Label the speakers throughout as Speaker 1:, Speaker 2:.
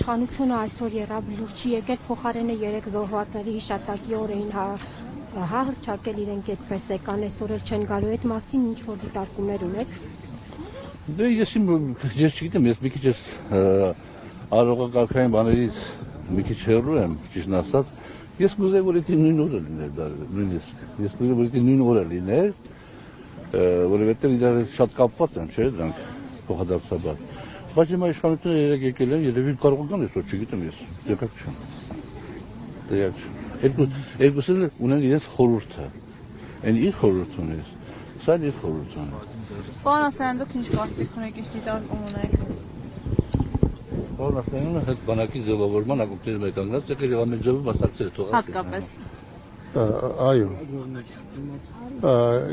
Speaker 1: իշխանությունը այսօր եղավ լուրջ եկել փոխարենը 3 զոհվածների հիշատակի օրերին հռչակել իրենք այդպես եկան այսօր էլ չեն գալու այդ մասին ինչ որ դիտարկումներ ունեք։
Speaker 2: Դե ես չգիտեմ, ես մի քիչ առողջակարգային բաներից մի քիչ հեռու եմ, ճիշտն ասած, ես կուզեի որ դա նույն օրը լիներ դա նույնիսկ։ Ես կուզեի որ դա նույն օրը լիներ, որովհետև իրար շատ կապված են, չէ՞ դրանք փոխադարձաբար։ Բայց հիմա իշխանությունը երեք եկել են, երևի կարող են այսօր, չգիտեմ ես, դեպք չեմ։ Դեպք չեմ։ Երկուսն ունեն իրենց խորհուրդը։ Այն իր խորհուրդն է, սա իր խորհուրդն է։
Speaker 3: Պարոն Ասլանյան, դուք ինչ կարծիք ունեք, ինչ դիտարկում ունեք։
Speaker 2: Պարոն Ասլանյանը հետ բանակի ձևավորման ակունքների մեջ կանգնած է եւ ամեն ձևով մասնակցել է թողած։
Speaker 3: Հատկապես։
Speaker 4: Այո։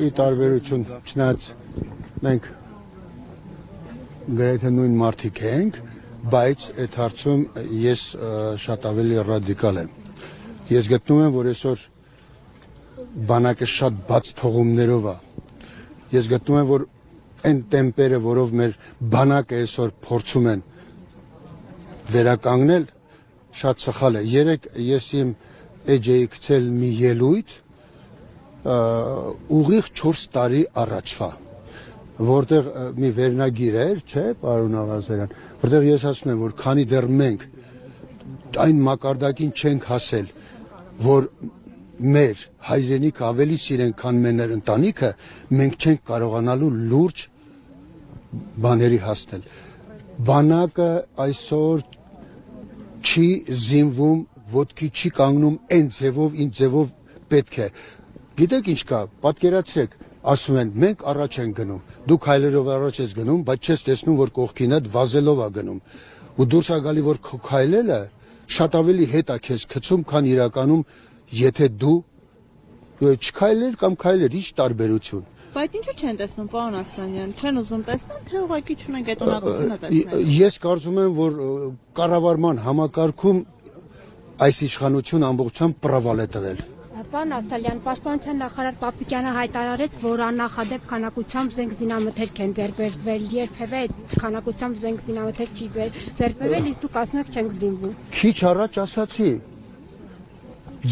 Speaker 4: Ի տարբերություն չնայած մենք գրեթե նույն մարդիկ ենք, բայց այդ հարցում ես շատ ավելի ռադիկալ եմ։ Ես գտնում եմ, որ այսօր բանակը շատ բաց թողումներով է։ Ես գտնում եմ, որ այն տեմպերը, որով մեր բանակը այսօր փորձում են վերականգնել, շատ սխալ է։ Երեք ես իմ էջ էի գցել մի ելույթ ուղիղ 4 տարի առաջվա, որտեղ մի վերնագիր էր, չէ, պարոն Աղազարյան, որտեղ ես ասում եմ, որ քանի դեռ մենք այն մակարդակին չենք հասել, որ մեր հայրենիքը ավելի սիրեն, քան մեր ընտանիքը, մենք չենք կարողանալու լուրջ բաների հասնել։ Բանակը այսօր չի զինվում, ոտքի չի կանգնում այն ձևով, ինչ ձևով պետք է։ Գիտեք ինչ կա, պատկերացրեք, ասում են, մենք առաջ ենք գնում, դուք հայլերով առաջ ես գնում, բայց չես տեսնում, որ կողքինդ վազելով է գնում։ Ու դուրս է գալի, որ քո քայլելը շատ ավելի հետ է քեզ գցում, քան իրականում, եթե դու չքայլեր կամ քայլեր, ինչ տարբերություն։
Speaker 3: Բայց ինչու չեն տեսնում, պարոն Ասլանյան, չեն ուզում տեսնել, թե ուղղակի չունեն գետոնակությունը տեսնել։
Speaker 4: Ես կարծում եմ, որ կառավարման համակարգում այս իշխանությունը ամբողջությամբ պրավալ է տվել։
Speaker 1: Պարոն Ասլանյան, Պաշտպանության նախարար Պապիկյանը հայտարարեց, որ աննախադեպ քանակությամբ զենք զինամթերք են ձեռքբերվել, երբևէ քանակությամբ զենք զինամթերք չի ձեռքբերվել, իսկ դուք ասում եք չենք զինվում։
Speaker 4: Քիչ առաջ ասացի,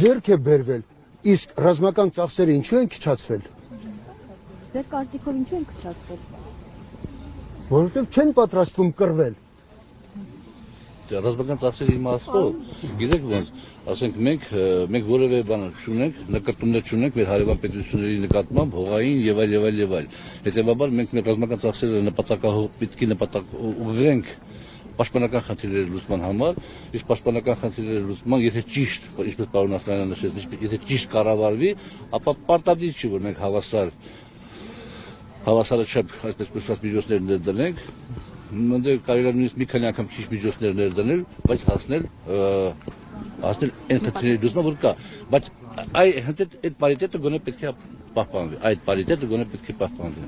Speaker 4: ձեռք է բերվել, իսկ ռազմական ծախսերը ինչու են քչացվել։
Speaker 3: Ձեր կարծիքով ինչու են քչացվել։
Speaker 4: Որովհետև չեն պատրաստվում կռվել։
Speaker 2: Ռազմական ծախսերի իմաստով, գիտեք ոնց, ասենք մենք որևէ բան չունենք, նկատումներ չունենք մեր հարևան պետությունների նկատմամբ, հողային եւ այլ։ Հետեւաբար մենք մեր ռազմական ծախսերը նպատակահող պիտի նպատակ ուղղենք պաշտպանական խնդիրների լուծման համար, իսկ պաշտպանական խնդիրների լուծման, եթե ճիշտ, ինչպես պարոն Ասլանյանը նշեց, եթե ճիշտ կառավարվի, ապա պարտադիր չի, որ մենք հավասարը չափ այսպես կոչված միջոցներ ներդնենք, մնդեր կարելի է նույնիսկ մի քանի անգամ ճիշտ միջոցներ ներդնել, բայց հասնել այն խնդիրների լուծման, որ կա, բայց այդ պարիտետը գոնե պետք է պահպանվի, այդ պարիտետը գոնե պետք է պահպանվի։